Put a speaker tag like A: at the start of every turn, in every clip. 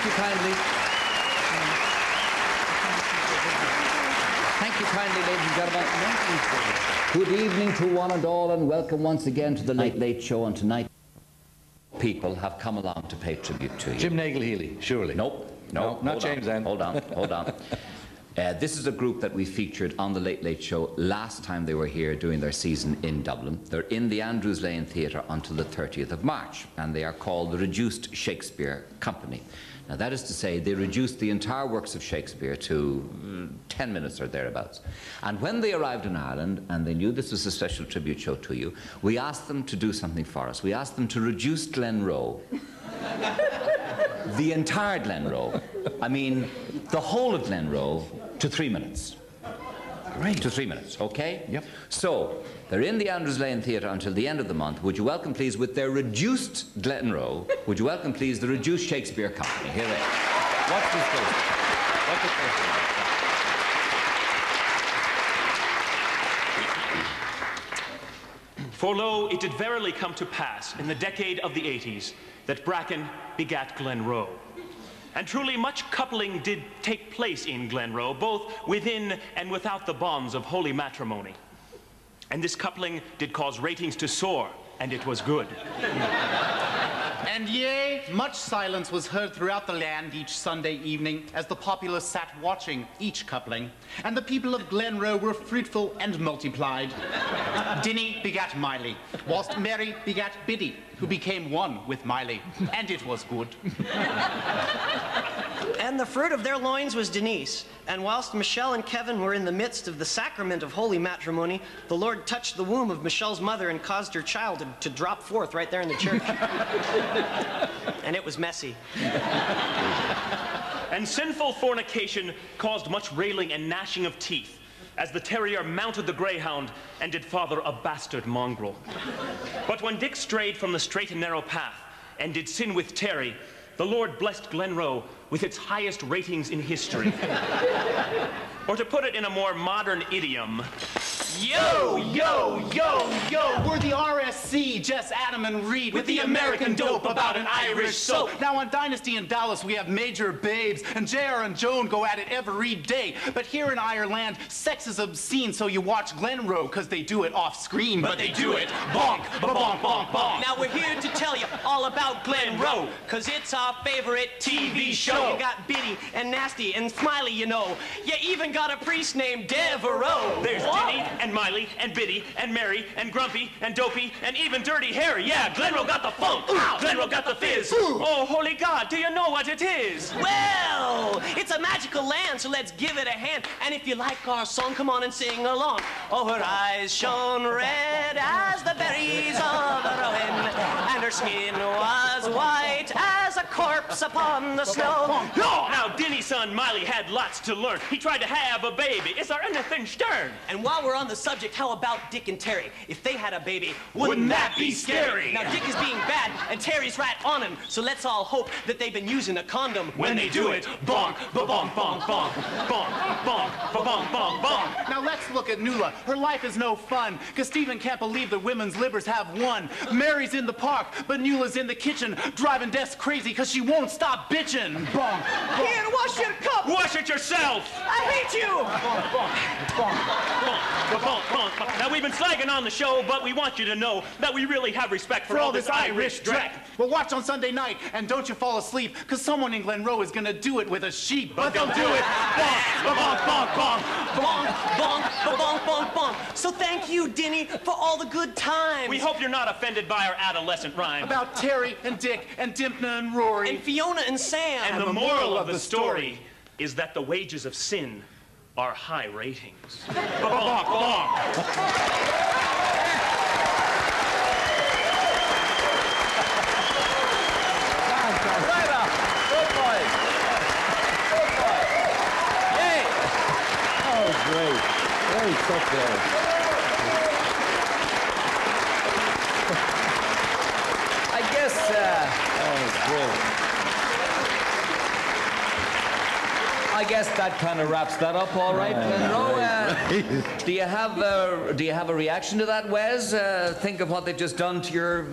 A: Thank you kindly. Thank you kindly, ladies and gentlemen. Good evening to one and all, and welcome once again to the Late Late Show. And tonight, people have come along to pay tribute to you.
B: Jim Nagle-Healy, surely.
A: Nope. No,
B: not James then.
A: Hold on, hold on. This is a group that we featured on the Late Late Show last time they were here doing their season in Dublin. They're in the Andrews Lane Theatre until the 30th of March, and they are called the Reduced Shakespeare Company. Now, that is to say, they reduced the entire works of Shakespeare to 10 minutes or thereabouts. And when they arrived in Ireland, and they knew this was a special tribute show to you, we asked them to do something for us. We asked them to reduce Glenroe, the entire Glenroe, I mean, the whole of Glenroe, to 3 minutes.
B: Great.
A: To 3 minutes, okay?
B: Yep.
A: So, they're in the Andrews Lane Theatre until the end of the month. Would you welcome, please, with their reduced Glenroe, would you welcome, please, the Reduced Shakespeare Company? Here they are. Watch this closely. Watch it closely.
C: For lo, it did verily come to pass in the decade of the 80s that Bracken begat Glenroe. And truly much coupling did take place in Glenroe, both within and without the bonds of holy matrimony. And this coupling did cause ratings to soar, and it was good.
D: And yea, much silence was heard throughout the land each Sunday evening as the populace sat watching each coupling, and the people of Glenroe were fruitful and multiplied. Dinny begat Miley, whilst Mary begat Biddy, who became one with Miley, and it was good.
E: And the fruit of their loins was Denise. And whilst Michelle and Kevin were in the midst of the sacrament of holy matrimony, the Lord touched the womb of Michelle's mother and caused her child to drop forth right there in the church. And it was messy.
C: And sinful fornication caused much railing and gnashing of teeth, as the terrier mounted the greyhound and did father a bastard mongrel. But when Dick strayed from the straight and narrow path and did sin with Terry, the Lord blessed Glenroe with its highest ratings in history. Or to put it in a more modern idiom,
D: Yo, yo, yo, yo, we're the RSC, Jess, Adam, and Reed, with the American dope about an Irish soap. Now on Dynasty in Dallas, we have Major Babes, and JR and Joan go at it every day. But here in Ireland, sex is obscene, so you watch Glenroe, because they do it off-screen, but they do it bonk, ba-bonk, bonk, bonk.
E: Now we're here to tell you all about Glenroe, cause it's our favorite TV show. You got Biddy and Nasty and Smiley, you know. You even got a priest named Devereaux.
C: There's Dinny and Miley and Biddy and Mary and Grumpy and Dopey and even Dirty Harry. Yeah, Glenroe got the funk. Glenroe got the fizz. Oh, holy God, do you know what it is?
E: Well, it's a magical land, so let's give it a hand. And if you like our song, come on and sing along. Oh, her eyes shone red as the berries of the rowan, and her skin was white as a corpse upon the snow.
C: Now, Dinny's son Miley had lots to learn. He tried to have a baby. Is there anything stern?
E: And while we're on the subject, how about Dick and Terry? If they had a baby,
C: Wouldn't that be scary?
E: Now, Dick is being bad, and Terry's right on him, so let's all hope that they've been using a condom.
C: When they do it, bonk, ba-bonk, bonk, bonk, bonk, bonk, ba-bonk, bonk, bonk.
D: Now let's look at Nuala. Her life is no fun, because Stephen can't believe the women's livers have won. Mary's in the park, but Nuala's in the kitchen, driving Des crazy because she won't stop bitching. Bonk, bonk.
E: Here, wash your cup!
C: Wash it yourself!
E: I hate you!
C: Bonk, bonk, bonk. Now, we've been slagging on the show, but we want you to know that we really have respect for all this Irish dreck.
D: Well, watch on Sunday night, and don't you fall asleep, because someone in Glenroe is gonna do it with a sheep. But they'll do it. Bonk, bonk, bonk, bonk,
E: Bonk, bonk, bonk, bonk, bonk. So thank you, Dinny, for all the good times.
C: We hope you're not offended by our adolescent rhyme.
D: About Terry and Dick and Dimpna and Rory.
E: And Fiona and Sam.
C: And the moral of the story is that the wages of sin are high ratings. Bonk, bonk.
B: Great. Very tough there.
A: I guess, I guess that kind of wraps that up, all right, Glenroe. Do you have a reaction to that, Wes? Think of what they've just done to your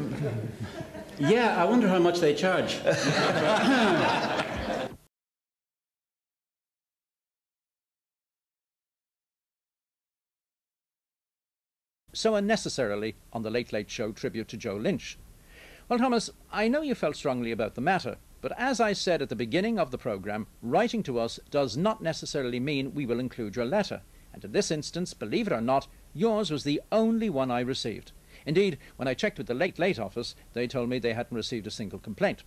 F: Yeah, I wonder how much they charge.
G: So unnecessarily on the Late Late Show tribute to Joe Lynch. Well, Thomas, I know you felt strongly about the matter, but as I said at the beginning of the programme, writing to us does not necessarily mean we will include your letter. And in this instance, believe it or not, yours was the only one I received. Indeed, when I checked with the Late Late office, they told me they hadn't received a single complaint.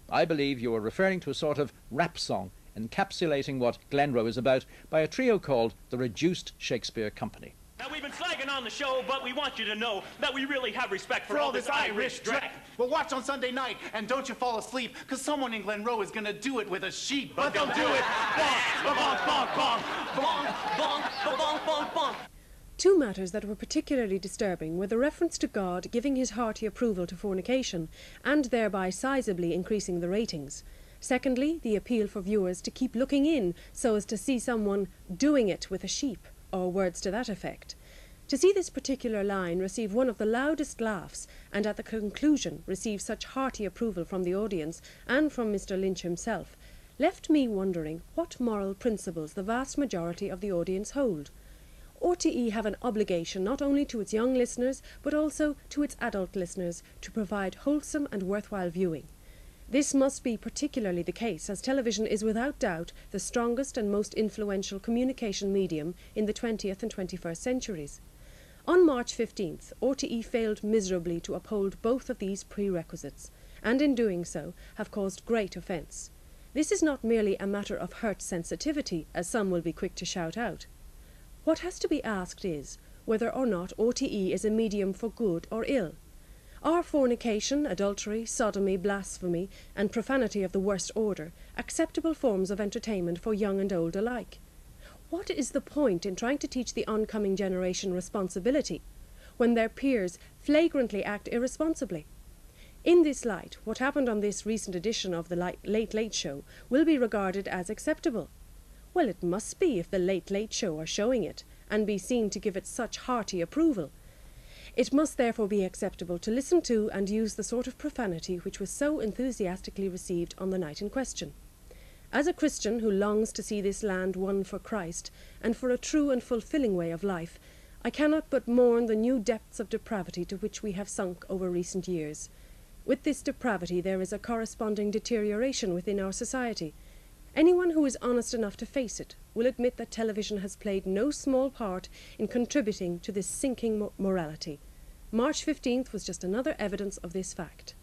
G: I believe you were referring to a sort of rap song encapsulating what Glenroe is about by a trio called the Reduced Shakespeare Company.
C: Now, we've been slagging on the show, but we want you to know that we really have respect for
D: all this Irish dreck. Well, watch on Sunday night, and don't you fall asleep, because someone in Glenroe is going to do it with a sheep. But they'll do it. Bonk, bonk, bonk, bonk, bonk, bonk, bonk, bonk, bonk.
H: Two matters that were particularly disturbing were the reference to God giving his hearty approval to fornication, and thereby sizably increasing the ratings. Secondly, the appeal for viewers to keep looking in so as to see someone doing it with a sheep, or words to that effect. To see this particular line receive one of the loudest laughs, and at the conclusion receive such hearty approval from the audience and from Mr. Lynch himself, left me wondering what moral principles the vast majority of the audience hold. RTE have an obligation not only to its young listeners, but also to its adult listeners to provide wholesome and worthwhile viewing. This must be particularly the case, as television is without doubt the strongest and most influential communication medium in the 20th and 21st centuries. On March 15th, RTE failed miserably to uphold both of these prerequisites, and in doing so have caused great offence. This is not merely a matter of hurt sensitivity, as some will be quick to shout out. What has to be asked is whether or not RTE is a medium for good or ill. Are fornication, adultery, sodomy, blasphemy, and profanity of the worst order acceptable forms of entertainment for young and old alike? What is the point in trying to teach the oncoming generation responsibility when their peers flagrantly act irresponsibly? In this light, what happened on this recent edition of the Late Late Show will be regarded as acceptable. Well, it must be if the Late Late Show are showing it and be seen to give it such hearty approval. It must therefore be acceptable to listen to and use the sort of profanity which was so enthusiastically received on the night in question. As a Christian who longs to see this land won for Christ and for a true and fulfilling way of life, I cannot but mourn the new depths of depravity to which we have sunk over recent years. With this depravity there is a corresponding deterioration within our society. Anyone who is honest enough to face it will admit that television has played no small part in contributing to this sinking morality. March 15th was just another evidence of this fact.